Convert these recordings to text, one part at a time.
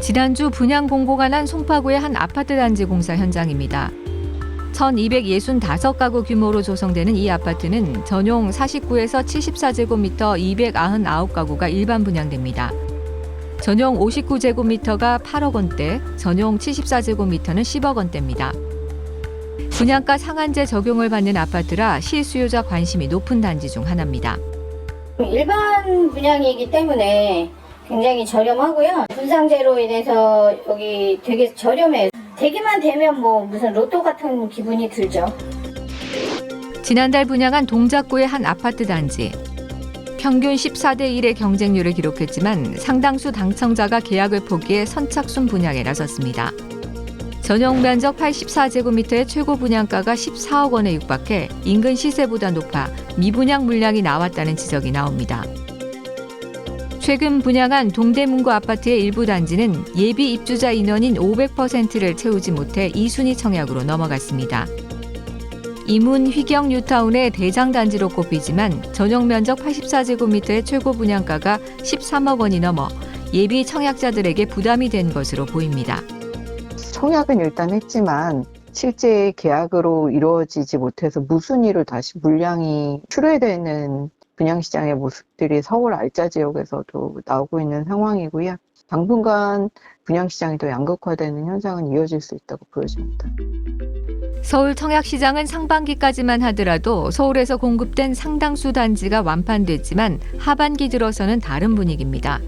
지난주 분양 공고가 난 송파구의 한 아파트 단지 공사 현장입니다. 1265가구 규모로 조성되는 이 아파트는 전용 49에서 74제곱미터 299가구가 일반 분양됩니다. 전용 59제곱미터가 8억 원대, 전용 74제곱미터는 10억 원대입니다. 분양가 상한제 적용을 받는 아파트라 실수요자 관심이 높은 단지 중 하나입니다. 일반 분양이기 때문에 굉장히 저렴하고요. 분상제로 인해서 여기 되게 저렴해요. 되기만 되면 뭐 무슨 로또 같은 기분이 들죠. 지난달 분양한 동작구의 한 아파트 단지. 평균 14대 1의 경쟁률을 기록했지만 상당수 당첨자가 계약을 포기해 선착순 분양에 나섰습니다. 전용 면적 84제곱미터의 최고 분양가가 14억 원에 육박해 인근 시세보다 높아 미분양 물량이 나왔다는 지적이 나옵니다. 최근 분양한 동대문구 아파트의 일부 단지는 예비 입주자 인원인 500%를 채우지 못해 2순위 청약으로 넘어갔습니다. 이문 휘경 뉴타운의 대장 단지로 꼽히지만 전용 면적 84제곱미터의 최고 분양가가 13억 원이 넘어 예비 청약자들에게 부담이 된 것으로 보입니다. 청약은 일단 했지만 실제 계약으로 이루어지지 못해서 무순위로 다시 물량이 출회되는 분양시장의 모습들이 서울 알짜 지역에서도 나오고 있는 상황이고요. 당분간 분양시장이 더 양극화되는 현상은 이어질 수 있다고 보여집니다. 서울 청약시장은 상반기까지만 하더라도 서울에서 공급된 상당수 단지가 완판됐지만 하반기 들어서는 다른 분위기입니다.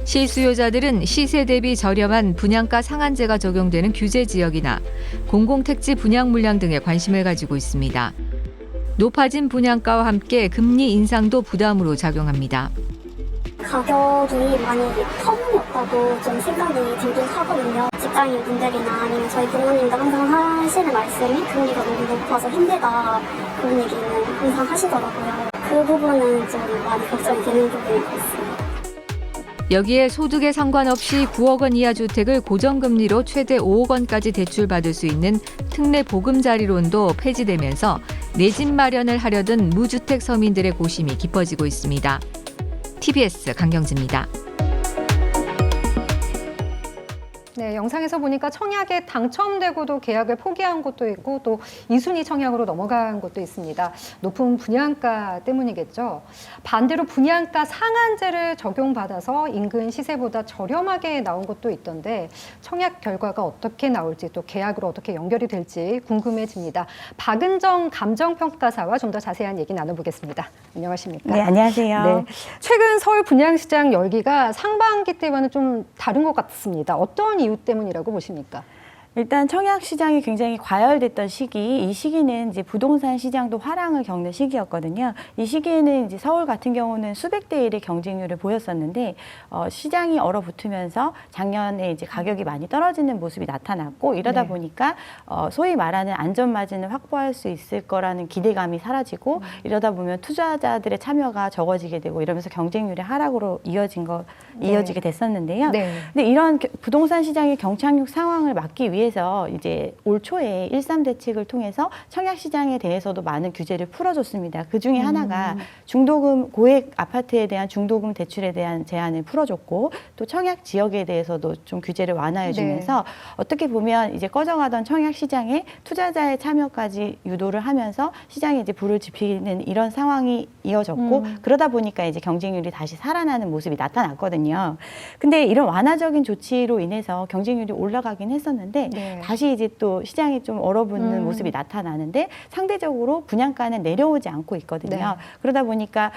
실수요자들은 시세 대비 저렴한 분양가 상한제가 적용되는 규제 지역이나 공공택지 분양 물량 등에 관심을 가지고 있습니다. 높아진 분양가와 함께 금리 인상도 부담으로 작용합니다. 가격이 많이 터무니없다고 좀 생각이 들긴 하거든요. 직장인분들이나 아니면 저희 부모님도 항상 하시는 말씀이 금리가 너무 높아서 힘들다 그런 얘기는 항상 하시더라고요. 그 부분은 좀 많이 걱정이 되는 부분인 것 같습니다. 여기에 소득에 상관없이 9억 원 이하 주택을 고정금리로 최대 5억 원까지 대출받을 수 있는 특례 보금자리론도 폐지되면서 내 집 마련을 하려던 무주택 서민들의 고심이 깊어지고 있습니다. TBS 강경지입니다. 네, 영상에서 보니까 청약에 당첨되고도 계약을 포기한 곳도 있고 또 2순위 청약으로 넘어간 곳도 있습니다. 높은 분양가 때문이겠죠. 반대로 분양가 상한제를 적용받아서 인근 시세보다 저렴하게 나온 곳도 있던데 청약 결과가 어떻게 나올지 또 계약으로 어떻게 연결이 될지 궁금해집니다. 박은정 감정평가사와 좀 더 자세한 얘기 나눠보겠습니다. 안녕하십니까? 네, 안녕하세요. 네, 최근 서울 분양시장 열기가 상반기 때와는 좀 다른 것 같습니다. 어떤 이유 때문이라고 보십니까? 일단 청약 시장이 굉장히 과열됐던 시기, 이 시기는 이제 부동산 시장도 화랑을 겪는 시기였거든요. 이 시기에는 이제 서울 같은 경우는 수백 대 1의 경쟁률을 보였었는데 시장이 얼어붙으면서 작년에 이제 가격이 많이 떨어지는 모습이 나타났고 이러다 보니까 소위 말하는 안전 마진을 확보할 수 있을 거라는 기대감이 사라지고 이러다 보면 투자자들의 참여가 적어지게 되고 이러면서 경쟁률의 하락으로 이어지게 됐었는데요. 근데 이런 부동산 시장의 경착륙 상황을 막기 위해서 이제 올 초에 1.3 대책을 통해서 청약 시장에 대해서도 많은 규제를 풀어줬습니다. 그 중에 하나가 중도금 고액 아파트에 대한 중도금 대출에 대한 제한을 풀어줬고 또 청약 지역에 대해서도 좀 규제를 완화해주면서 어떻게 보면 이제 꺼져가던 청약 시장에 투자자의 참여까지 유도를 하면서 시장에 이제 불을 지피는 이런 상황이 이어졌고 그러다 보니까 이제 경쟁률이 다시 살아나는 모습이 나타났거든요. 근데 이런 완화적인 조치로 인해서 경쟁률이 올라가긴 했었는데 다시 이제 또 시장이 좀 얼어붙는 모습이 나타나는데 상대적으로 분양가는 내려오지 않고 있거든요. 그러다 보니까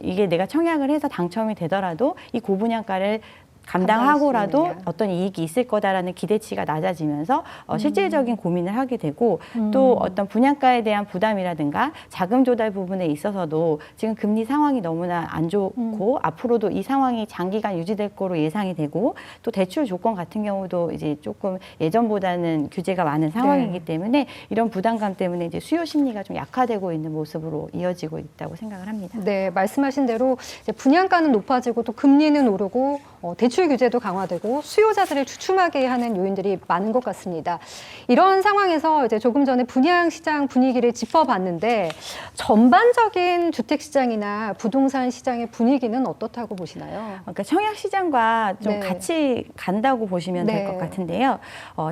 이게 내가 청약을 해서 당첨이 되더라도 이 고분양가를 감당하고라도 어떤 이익이 있을 거다라는 기대치가 낮아지면서 실질적인 고민을 하게 되고 또 어떤 분양가에 대한 부담이라든가 자금 조달 부분에 있어서도 지금 금리 상황이 너무나 안 좋고 앞으로도 이 상황이 장기간 유지될 거로 예상이 되고 또 대출 조건 같은 경우도 이제 조금 예전보다는 규제가 많은 상황이기 때문에 이런 부담감 때문에 이제 수요 심리가 좀 약화되고 있는 모습으로 이어지고 있다고 생각을 합니다. 네, 말씀하신 대로 이제 분양가는 높아지고 또 금리는 오르고 대출 규제도 강화되고 수요자들을 주춤하게 하는 요인들이 많은 것 같습니다. 이런 상황에서 이제 조금 전에 분양시장 분위기를 짚어봤는데 전반적인 주택시장이나 부동산 시장의 분위기는 어떻다고 보시나요? 그러니까 청약시장과 좀 네. 같이 간다고 보시면 될 것 네. 같은데요.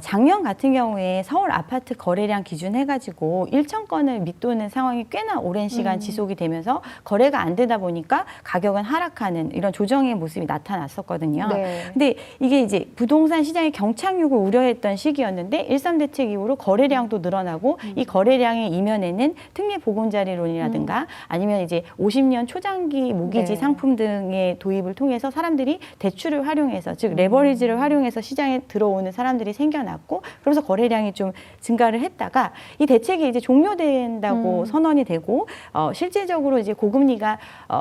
작년 같은 경우에 서울 아파트 거래량 기준 해가지고 1천 건을 밑도는 상황이 꽤나 오랜 시간 지속이 되면서 거래가 안 되다 보니까 가격은 하락하는 이런 조정의 모습이 나타났었거든요. 네. 근데 이게 이제 부동산 시장의 경착륙을 우려했던 시기였는데 1.3 대책 이후로 거래량도 늘어나고 이 거래량의 이면에는 특례 보금자리론이라든가 아니면 이제 50년 초장기 모기지 네. 상품 등의 도입을 통해서 사람들이 대출을 활용해서 즉 레버리지를 활용해서 시장에 들어오는 사람들이 생겨났고 그러면서 거래량이 좀 증가를 했다가 이 대책이 이제 종료된다고 선언이 되고 실질적으로 이제 고금리가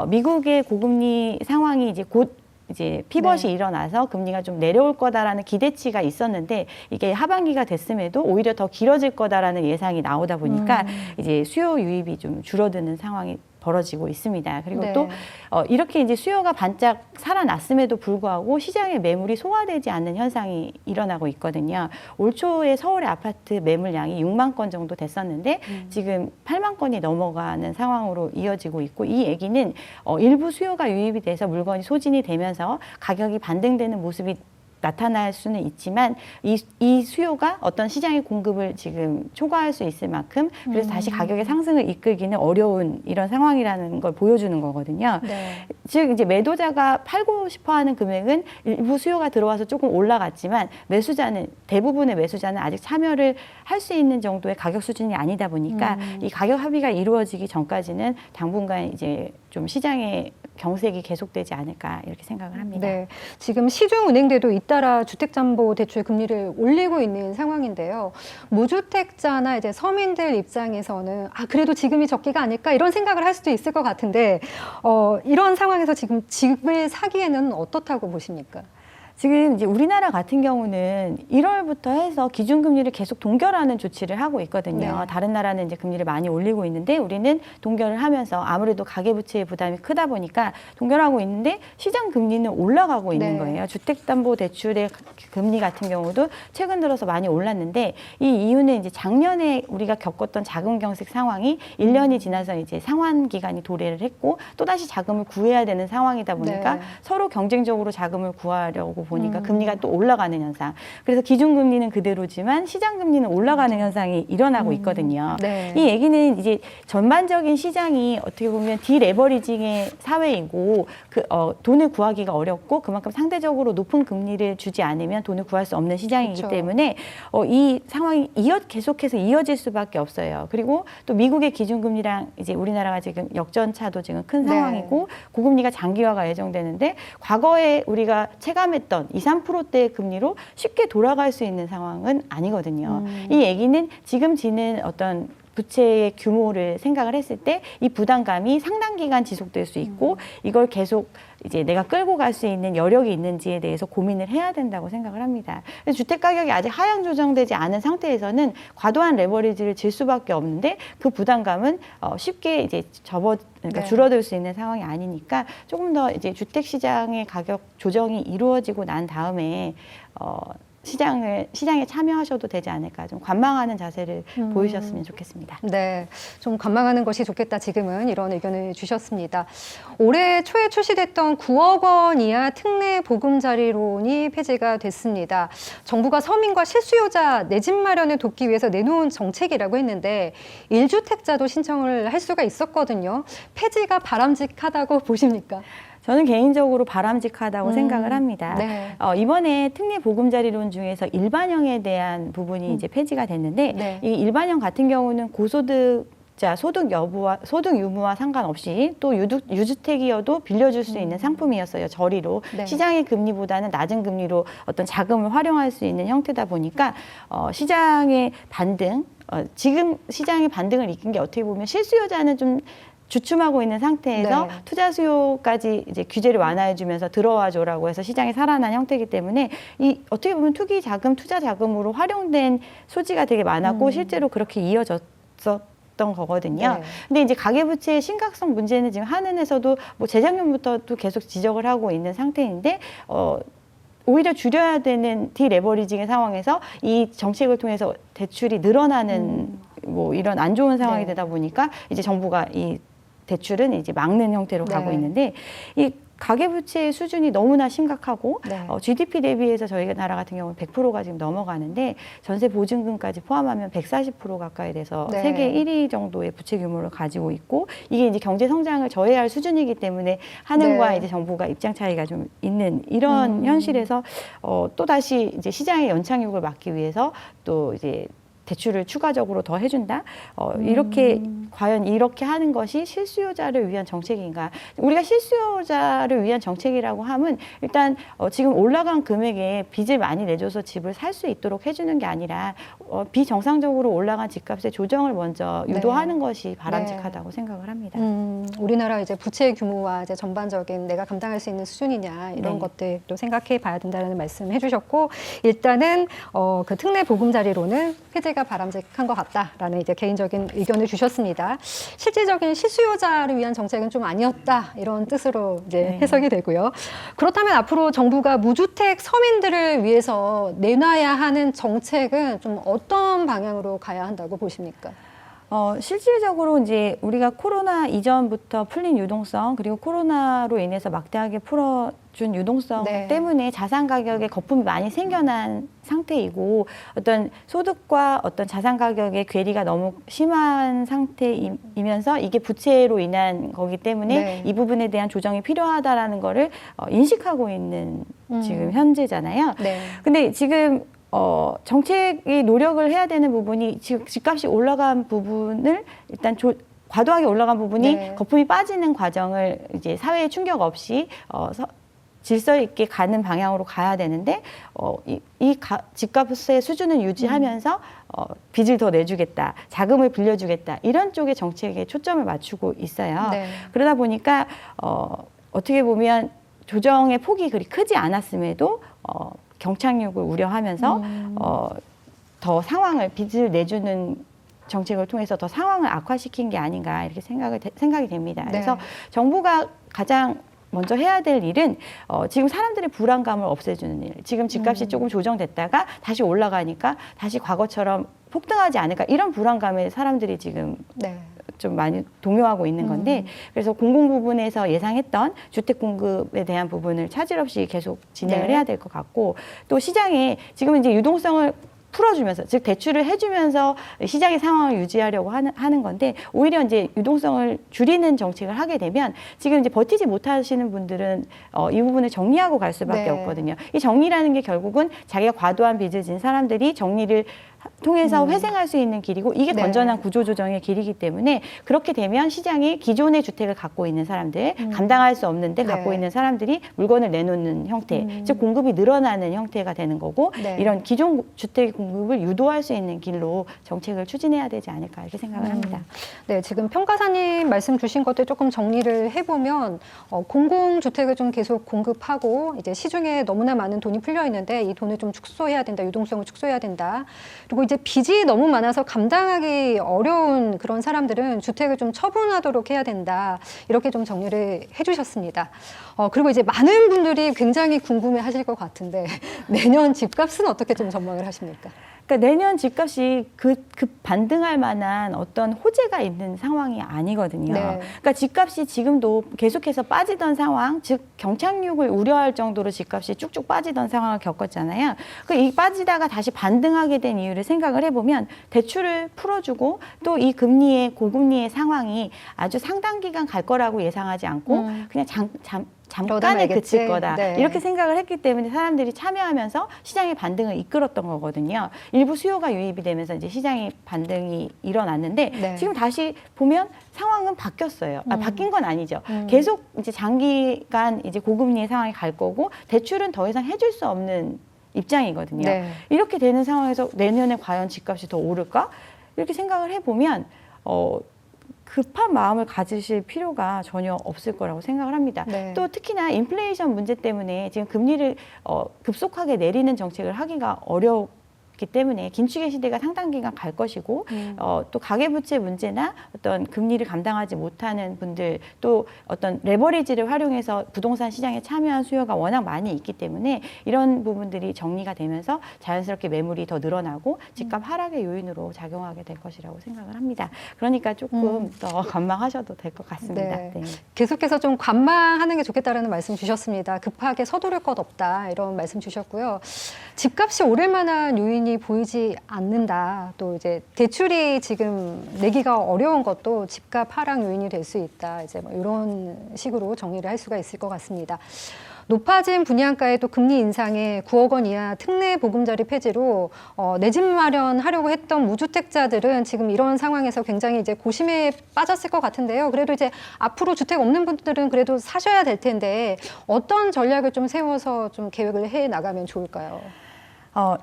미국의 고금리 상황이 이제 곧 이제 피벗이 일어나서 금리가 좀 내려올 거다라는 기대치가 있었는데 이게 하반기가 됐음에도 오히려 더 길어질 거다라는 예상이 나오다 보니까 이제 수요 유입이 좀 줄어드는 상황이 벌어지고 있습니다. 그리고 네. 또 이렇게 이제 수요가 반짝 살아났음에도 불구하고 시장의 매물이 소화되지 않는 현상이 일어나고 있거든요. 올 초에 서울의 아파트 매물량이 6만 건 정도 됐었는데 지금 8만 건이 넘어가는 상황으로 이어지고 있고 이 얘기는 일부 수요가 유입이 돼서 물건이 소진이 되면서 가격이 반등되는 모습이 나타날 수는 있지만 이 수요가 어떤 시장의 공급을 지금 초과할 수 있을 만큼 그래서 다시 가격의 상승을 이끌기는 어려운 이런 상황이라는 걸 보여주는 거거든요. 네. 즉 이제 매도자가 팔고 싶어하는 금액은 일부 수요가 들어와서 조금 올라갔지만 대부분의 매수자는 아직 참여를 할 수 있는 정도의 가격 수준이 아니다 보니까 이 가격 합의가 이루어지기 전까지는 당분간 이제 좀 시장의 경색이 계속되지 않을까 이렇게 생각을 합니다. 네, 지금 시중은행들도 잇따라 주택담보대출 금리를 올리고 있는 상황인데요. 무주택자나 이제 서민들 입장에서는 그래도 지금이 적기가 아닐까 이런 생각을 할 수도 있을 것 같은데 이런 상황에서 지금 집을 사기에는 어떻다고 보십니까? 지금 이제 우리나라 같은 경우는 1월부터 해서 기준금리를 계속 동결하는 조치를 하고 있거든요. 네. 다른 나라는 이제 금리를 많이 올리고 있는데 우리는 동결을 하면서 아무래도 가계부채의 부담이 크다 보니까 동결하고 있는데 시장 금리는 올라가고 있는 네. 거예요. 주택담보대출의 금리 같은 경우도 최근 들어서 많이 올랐는데 이 이유는 이제 작년에 우리가 겪었던 자금 경색 상황이 1년이 지나서 이제 상환 기간이 도래를 했고 또다시 자금을 구해야 되는 상황이다 보니까 네. 서로 경쟁적으로 자금을 구하려고 보니까 금리가 또 올라가는 현상. 그래서 기준금리는 그대로지만 시장금리는 올라가는 현상이 일어나고 있거든요. 네. 이 얘기는 이제 전반적인 시장이 어떻게 보면 디레버리징의 사회이고 돈을 구하기가 어렵고 그만큼 상대적으로 높은 금리를 주지 않으면 돈을 구할 수 없는 시장이기 그렇죠. 때문에 이 상황이 계속해서 이어질 수밖에 없어요. 그리고 또 미국의 기준금리랑 이제 우리나라가 지금 역전차도 지금 큰 네. 상황이고 고금리가 장기화가 예정되는데 과거에 우리가 체감했던 2, 3%대의 금리로 쉽게 돌아갈 수 있는 상황은 아니거든요. 이 얘기는 지금 지는 어떤 부채의 규모를 생각을 했을 때 이 부담감이 상당 기간 지속될 수 있고 이걸 계속 이제 내가 끌고 갈 수 있는 여력이 있는지에 대해서 고민을 해야 된다고 생각을 합니다. 주택 가격이 아직 하향 조정되지 않은 상태에서는 과도한 레버리지를 질 수밖에 없는데 그 부담감은 쉽게 이제 그러니까 네. 줄어들 수 있는 상황이 아니니까 조금 더 이제 주택 시장의 가격 조정이 이루어지고 난 다음에 시장에 참여하셔도 되지 않을까 좀 관망하는 자세를 보이셨으면 좋겠습니다. 네, 좀 관망하는 것이 좋겠다. 지금은 이런 의견을 주셨습니다. 올해 초에 출시됐던 9억 원 이하 특례 보금자리론이 폐지가 됐습니다. 정부가 서민과 실수요자 내 집 마련을 돕기 위해서 내놓은 정책이라고 했는데 1주택자도 신청을 할 수가 있었거든요. 폐지가 바람직하다고 보십니까? 저는 개인적으로 바람직하다고 생각을 합니다. 네. 이번에 특례 보금자리론 중에서 일반형에 대한 부분이 이제 폐지가 됐는데 네. 이 일반형 같은 경우는 고소득자 소득 유무와 상관없이 또 유주택이어도 빌려줄 수 있는 상품이었어요. 저리로. 네. 시장의 금리보다는 낮은 금리로 어떤 자금을 활용할 수 있는 형태다 보니까 시장의 반등, 지금 시장의 반등을 이끈 게 어떻게 보면 실수요자는 좀 주춤하고 있는 상태에서 네. 투자 수요까지 이제 규제를 완화해주면서 들어와줘라고 해서 시장이 살아난 형태이기 때문에 이 어떻게 보면 투기 자금, 투자 자금으로 활용된 소지가 되게 많았고 실제로 그렇게 이어졌었던 있었던 거거든요. 네. 근데 이제 가계부채의 심각성 문제는 지금 한은에서도 뭐 재작년부터 또 계속 지적을 하고 있는 상태인데, 오히려 줄여야 되는 디레버리징의 상황에서 이 정책을 통해서 대출이 늘어나는 뭐 이런 안 좋은 상황이 네. 되다 보니까 이제 정부가 이 대출은 이제 막는 형태로 가고 네. 있는데, 이 가계부채의 수준이 너무나 심각하고 네. GDP 대비해서 저희 나라 같은 경우는 100%가 지금 넘어가는데, 전세 보증금까지 포함하면 140% 가까이 돼서 네. 세계 1위 정도의 부채 규모를 가지고 있고, 이게 이제 경제 성장을 저해할 수준이기 때문에 한은과 네. 이제 정부가 입장 차이가 좀 있는 이런 현실에서 또 다시 이제 시장의 연착륙을 막기 위해서 또 이제 대출을 추가적으로 더 해준다. 이렇게 과연 이렇게 하는 것이 실수요자를 위한 정책인가? 우리가 실수요자를 위한 정책이라고 하면 일단 지금 올라간 금액에 빚을 많이 내줘서 집을 살 수 있도록 해주는 게 아니라 비정상적으로 올라간 집값의 조정을 먼저 유도하는 것이 바람직하다고 생각을 합니다. 우리나라 이제 부채 규모와 이제 전반적인 내가 감당할 수 있는 수준이냐 이런 네. 것들도 생각해 봐야 된다는 말씀 해주셨고, 일단은 그 특례 보금자리로는 해제가 바람직한 것 같다라는 이제 개인적인 의견을 주셨습니다. 실질적인 실수요자를 위한 정책은 좀 아니었다 이런 뜻으로 이제 네. 해석이 되고요. 그렇다면 앞으로 정부가 무주택 서민들을 위해서 내놔야 하는 정책은 좀 어떤 방향으로 가야 한다고 보십니까? 실질적으로 이제 우리가 코로나 이전부터 풀린 유동성, 그리고 코로나로 인해서 막대하게 풀어준 유동성 네. 때문에 자산 가격에 거품이 많이 생겨난 상태이고, 어떤 소득과 어떤 자산 가격의 괴리가 너무 심한 상태이면서 이게 부채로 인한 거기 때문에 네. 이 부분에 대한 조정이 필요하다라는 거를 인식하고 있는 지금 현재잖아요. 네. 근데 지금 정책이 노력을 해야 되는 부분이 지금 집값이 올라간 부분을 일단 과도하게 올라간 부분이 네. 거품이 빠지는 과정을 이제 사회에 충격 없이 질서 있게 가는 방향으로 가야 되는데, 집값의 수준을 유지하면서 빚을 더 내주겠다, 자금을 빌려주겠다, 이런 쪽의 정책에 초점을 맞추고 있어요. 네. 그러다 보니까 어떻게 보면 조정의 폭이 그리 크지 않았음에도 경착륙을 우려하면서 더 상황을, 빚을 내주는 정책을 통해서 더 상황을 악화시킨 게 아닌가 이렇게 생각이 됩니다. 네. 그래서 정부가 가장 먼저 해야 될 일은 지금 사람들의 불안감을 없애주는 일. 지금 집값이 조금 조정됐다가 다시 올라가니까 다시 과거처럼 폭등하지 않을까, 이런 불안감에 사람들이 지금 네. 좀 많이 동요하고 있는 건데, 그래서 공공 부분에서 예상했던 주택 공급에 대한 부분을 차질 없이 계속 진행을 네. 해야 될 것 같고, 또 시장에 지금 이제 유동성을 풀어주면서, 즉 대출을 해주면서 시장의 상황을 유지하려고 하는 건데, 오히려 이제 유동성을 줄이는 정책을 하게 되면 지금 이제 버티지 못하시는 분들은 이 부분을 정리하고 갈 수밖에 네. 없거든요. 이 정리라는 게 결국은 자기가 과도한 빚을 진 사람들이 정리를 통해서 회생할 수 있는 길이고, 이게 네. 건전한 구조조정의 길이기 때문에, 그렇게 되면 시장이 기존의 주택을 갖고 있는 사람들, 감당할 수 없는데 네. 갖고 있는 사람들이 물건을 내놓는 형태, 즉 공급이 늘어나는 형태가 되는 거고, 네. 이런 기존 주택 공급을 유도할 수 있는 길로 정책을 추진해야 되지 않을까 이렇게 생각을 합니다. 네, 지금 평가사님 말씀 주신 것들 조금 정리를 해보면 공공주택을 좀 계속 공급하고, 이제 시중에 너무나 많은 돈이 풀려 있는데 이 돈을 좀 축소해야 된다, 유동성을 축소해야 된다. 그리고 이제 빚이 너무 많아서 감당하기 어려운 그런 사람들은 주택을 좀 처분하도록 해야 된다. 이렇게 좀 정리를 해주셨습니다. 그리고 이제 많은 분들이 굉장히 궁금해하실 것 같은데 내년 집값은 어떻게 좀 전망을 하십니까? 그러니까 내년 집값이 그 반등할 만한 어떤 호재가 있는 상황이 아니거든요. 네. 그러니까 집값이 지금도 계속해서 빠지던 상황, 즉 경착륙을 우려할 정도로 집값이 쭉쭉 빠지던 상황을 겪었잖아요. 이 빠지다가 다시 반등하게 된 이유를 생각을 해보면, 대출을 풀어주고 또 이 고금리의 상황이 아주 상당 기간 갈 거라고 예상하지 않고 그냥 잠깐에 그칠 거다. 네. 이렇게 생각을 했기 때문에 사람들이 참여하면서 시장의 반등을 이끌었던 거거든요. 일부 수요가 유입이 되면서 이제 시장의 반등이 일어났는데, 네. 지금 다시 보면 상황은 바뀌었어요. 바뀐 건 아니죠. 계속 이제 장기간 이제 고금리의 상황이 갈 거고, 대출은 더 이상 해줄 수 없는 입장이거든요. 네. 이렇게 되는 상황에서 내년에 과연 집값이 더 오를까? 이렇게 생각을 해보면 급한 마음을 가지실 필요가 전혀 없을 거라고 생각을 합니다. 네. 또 특히나 인플레이션 문제 때문에 지금 금리를 급속하게 내리는 정책을 하기가 기 때문에 긴축의 시대가 상당 기간 갈 것이고 또 가계부채 문제나 어떤 금리를 감당하지 못하는 분들 또 어떤 레버리지를 활용해서 부동산 시장에 참여한 수요가 워낙 많이 있기 때문에 이런 부분들이 정리가 되면서 자연스럽게 매물이 더 늘어나고 집값 하락의 요인으로 작용하게 될 것이라고 생각을 합니다. 그러니까 조금 더 관망하셔도 될 것 같습니다. 네. 네. 계속해서 좀 관망하는 게 좋겠다라는 말씀 주셨습니다. 급하게 서두를 것 없다 이런 말씀 주셨고요. 집값이 오를 만한 요인이 보이지 않는다. 또 이제 대출이 지금 내기가 어려운 것도 집값 하락 요인이 될 수 있다. 이제 뭐 이런 식으로 정리를 할 수가 있을 것 같습니다. 높아진 분양가에 또 금리 인상에 9억 원 이하 특례 보금자리 폐지로 내 집 마련하려고 했던 무주택자들은 지금 이런 상황에서 굉장히 이제 고심에 빠졌을 것 같은데요. 그래도 이제 앞으로 주택 없는 분들은 그래도 사셔야 될 텐데 어떤 전략을 좀 세워서 좀 계획을 해 나가면 좋을까요?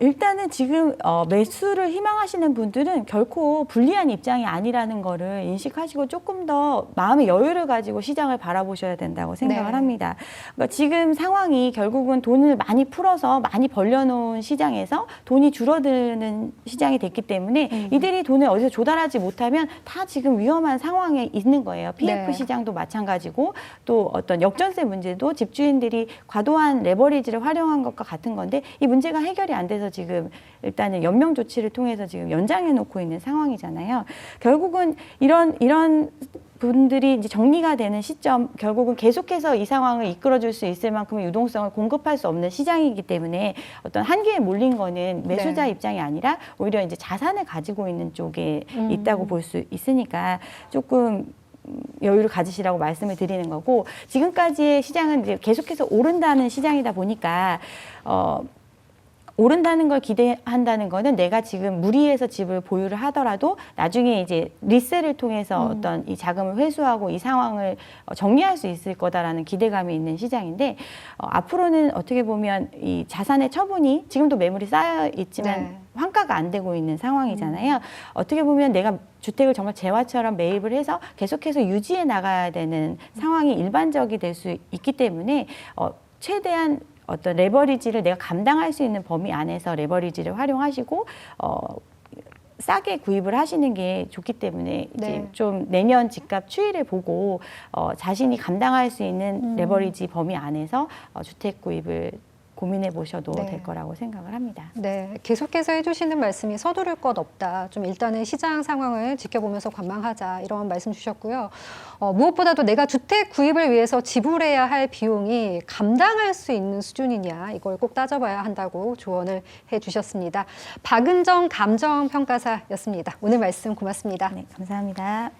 일단은 지금 매수를 희망하시는 분들은 결코 불리한 입장이 아니라는 거를 인식하시고 조금 더 마음의 여유를 가지고 시장을 바라보셔야 된다고 생각을 네. 합니다. 그러니까 지금 상황이 결국은 돈을 많이 풀어서 많이 벌려놓은 시장에서 돈이 줄어드는 시장이 됐기 때문에 이들이 돈을 어디서 조달하지 못하면 다 지금 위험한 상황에 있는 거예요. PF 네. 시장도 마찬가지고 또 어떤 역전세 문제도 집주인들이 과도한 레버리지를 활용한 것과 같은 건데 이 문제가 해결이 안 돼서 지금 일단은 연명 조치를 통해서 지금 연장해 놓고 있는 상황이잖아요. 결국은 이런 분들이 이제 정리가 되는 시점, 결국은 계속해서 이 상황을 이끌어줄 수 있을 만큼의 유동성을 공급할 수 없는 시장이기 때문에 어떤 한계에 몰린 거는 매수자 입장이 아니라 오히려 이제 자산을 가지고 있는 쪽에 있다고 볼 수 있으니까 조금 여유를 가지시라고 말씀을 드리는 거고 지금까지의 시장은 이제 계속해서 오른다는 시장이다 보니까 오른다는 걸 기대한다는 거는 내가 지금 무리해서 집을 보유를 하더라도 나중에 이제 리세를 통해서 어떤 이 자금을 회수하고 이 상황을 정리할 수 있을 거다라는 기대감이 있는 시장인데 앞으로는 어떻게 보면 이 자산의 처분이 지금도 매물이 쌓여 있지만 네. 환가가 안 되고 있는 상황이잖아요. 어떻게 보면 내가 주택을 정말 재화처럼 매입을 해서 계속해서 유지해 나가야 되는 상황이 일반적이 될 수 있기 때문에 최대한 어떤 레버리지를 내가 감당할 수 있는 범위 안에서 레버리지를 활용하시고 싸게 구입을 하시는 게 좋기 때문에 이제 네. 좀 내년 집값 추이를 보고 자신이 감당할 수 있는 레버리지 범위 안에서 주택 구입을 고민해 보셔도 네. 될 거라고 생각을 합니다. 네, 계속해서 해주시는 말씀이 서두를 것 없다. 좀 일단은 시장 상황을 지켜보면서 관망하자 이런 말씀 주셨고요. 무엇보다도 내가 주택 구입을 위해서 지불해야 할 비용이 감당할 수 있는 수준이냐 이걸 꼭 따져봐야 한다고 조언을 해주셨습니다. 박은정 감정평가사였습니다. 오늘 말씀 고맙습니다. 네, 감사합니다.